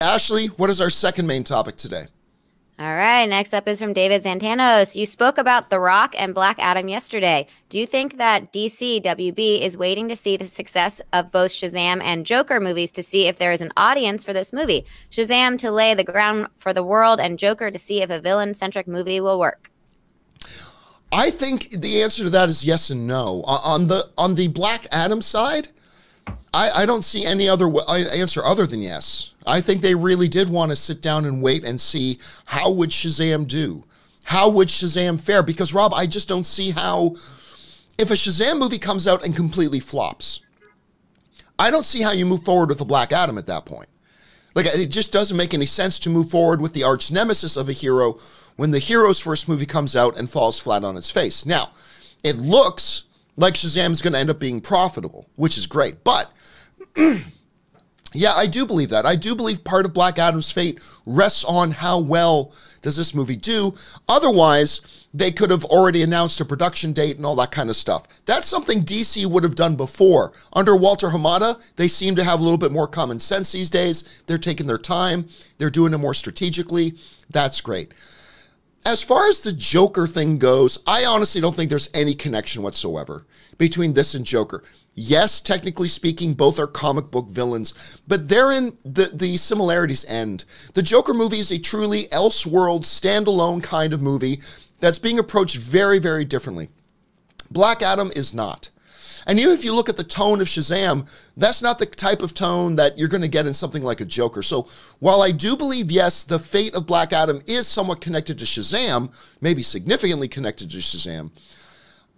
Ashley, what is our second main topic today? All right, next up is from David Xanatos. You spoke about The Rock and Black Adam yesterday. Do you think that DC WB is waiting to see the success of both Shazam and Joker movies to see if there is an audience for this movie? Shazam to lay the ground for the world, and Joker to see if a villain-centric movie will work. I think the answer to that is yes and no. On the Black Adam side, I don't see any other answer other than yes. I think they really did want to sit down and wait and see how would Shazam do? How would Shazam fare? Because, Rob, I just don't see how, if a Shazam movie comes out and completely flops, I don't see how you move forward with the Black Adam at that point. Like, it just doesn't make any sense to move forward with the arch nemesis of a hero when the hero's first movie comes out and falls flat on its face. Now, it looks like Shazam is going to end up being profitable, which is great. But, yeah, I do believe that. I do believe part of Black Adam's fate rests on how well does this movie do. Otherwise, they could have already announced a production date and all that kind of stuff. That's something DC would have done before. Under Walter Hamada, they seem to have a little bit more common sense these days. They're taking their time. They're doing it more strategically. That's great. As far as the Joker thing goes, I honestly don't think there's any connection whatsoever between this and Joker. Yes, technically speaking, both are comic book villains, but therein the similarities end. The Joker movie is a truly Elseworld, standalone kind of movie that's being approached very, very differently. Black Adam is not. And even if you look at the tone of Shazam, that's not the type of tone that you're going to get in something like a Joker. So while I do believe, yes, the fate of Black Adam is somewhat connected to Shazam, maybe significantly connected to Shazam,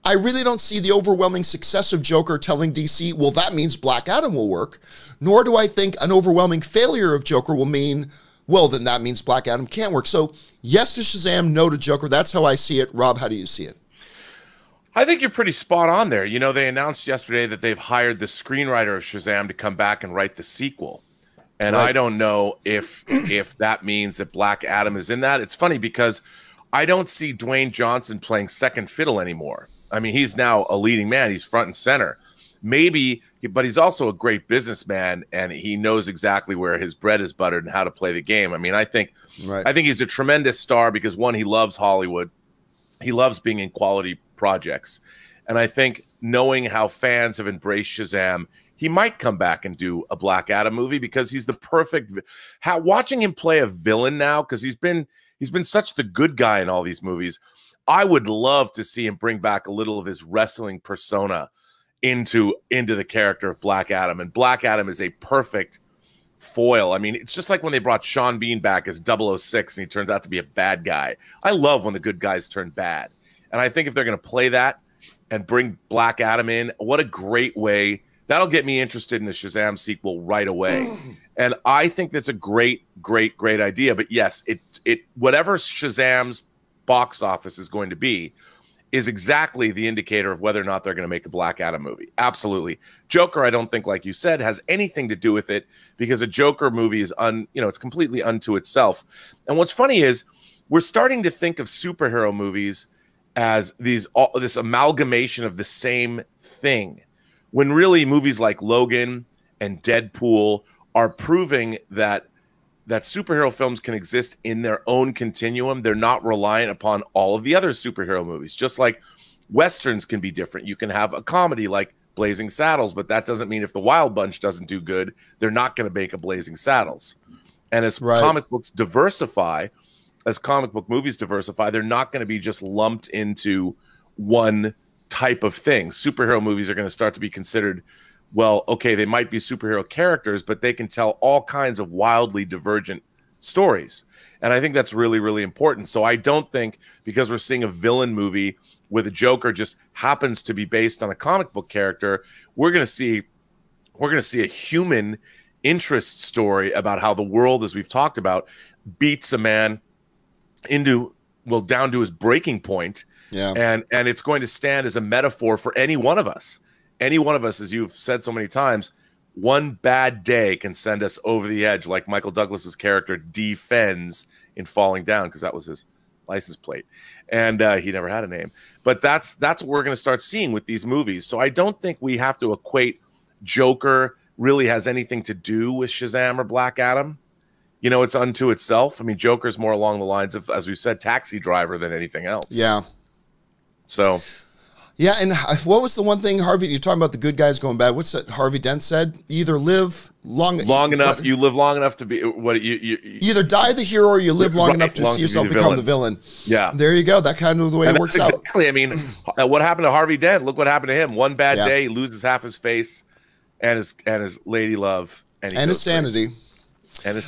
I really don't see the overwhelming success of Joker telling DC, well, that means Black Adam will work. Nor do I think an overwhelming failure of Joker will mean, well, then that means Black Adam can't work. So yes to Shazam, no to Joker. That's how I see it. Rob, how do you see it? I think you're pretty spot on there. You know, they announced yesterday that they've hired the screenwriter of Shazam to come back and write the sequel. And right. I don't know if that means that Black Adam is in that. It's funny because I don't see Dwayne Johnson playing second fiddle anymore. I mean, he's now a leading man. He's front and center. Maybe, but he's also a great businessman, and he knows exactly where his bread is buttered and how to play the game. I mean, I think he's a tremendous star because, one, he loves Hollywood. He loves being in quality projects. And I think knowing how fans have embraced Shazam, he might come back and do a Black Adam movie because he's the perfect watching him play a villain now, because he's been such the good guy in all these movies. I would love to see him bring back a little of his wrestling persona into the character of Black Adam. And Black Adam is a perfect foil. I mean, it's just like when they brought Sean Bean back as 006 and he turns out to be a bad guy. I love when the good guys turn bad. And I think if they're going to play that and bring Black Adam in, what a great way. That'll get me interested in the Shazam sequel right away. And I think that's a great, great, great idea. But yes, whatever Shazam's box office is going to be is exactly the indicator of whether or not they're going to make a Black Adam movie. Absolutely. Joker, I don't think, like you said, has anything to do with it, because a Joker movie is it's completely unto itself. And what's funny is we're starting to think of superhero movies as this amalgamation of the same thing, when really movies like Logan and Deadpool are proving that superhero films can exist in their own continuum. They're not reliant upon all of the other superhero movies. Just like Westerns can be different. You can have a comedy like Blazing Saddles, but that doesn't mean if the Wild Bunch doesn't do good, they're not going to make a Blazing Saddles. And as comic books diversify, as comic book movies diversify, they're not going to be just lumped into one type of thing. Superhero movies are going to start to be considered, well, okay, they might be superhero characters, but they can tell all kinds of wildly divergent stories. And I think that's really, really important. So I don't think because we're seeing a villain movie with a Joker just happens to be based on a comic book character, we're going to see a human interest story about how the world, as we've talked about, beats a man down to his breaking point. Yeah. And it's going to stand as a metaphor for any one of us. Any one of us, as you've said so many times, one bad day can send us over the edge, like Michael Douglas's character defends in Falling Down, because that was his license plate. And he never had a name. But that's what we're going to start seeing with these movies. So I don't think we have to equate Joker really has anything to do with Shazam or Black Adam. you know, it's unto itself. I mean, Joker's more along the lines of, as we've said, taxi driver than anything else. Yeah. So. Yeah, and what was the one thing, Harvey, you're talking about the good guys going bad. What's that Harvey Dent said? You either live long enough, you live long enough to be what you either die the hero or you live long enough to see yourself become the villain. Yeah. There you go. That kind of the way it works out. Exactly. I mean, what happened to Harvey Dent? Look what happened to him. One bad day, he loses half his face and his lady love and his sanity. And his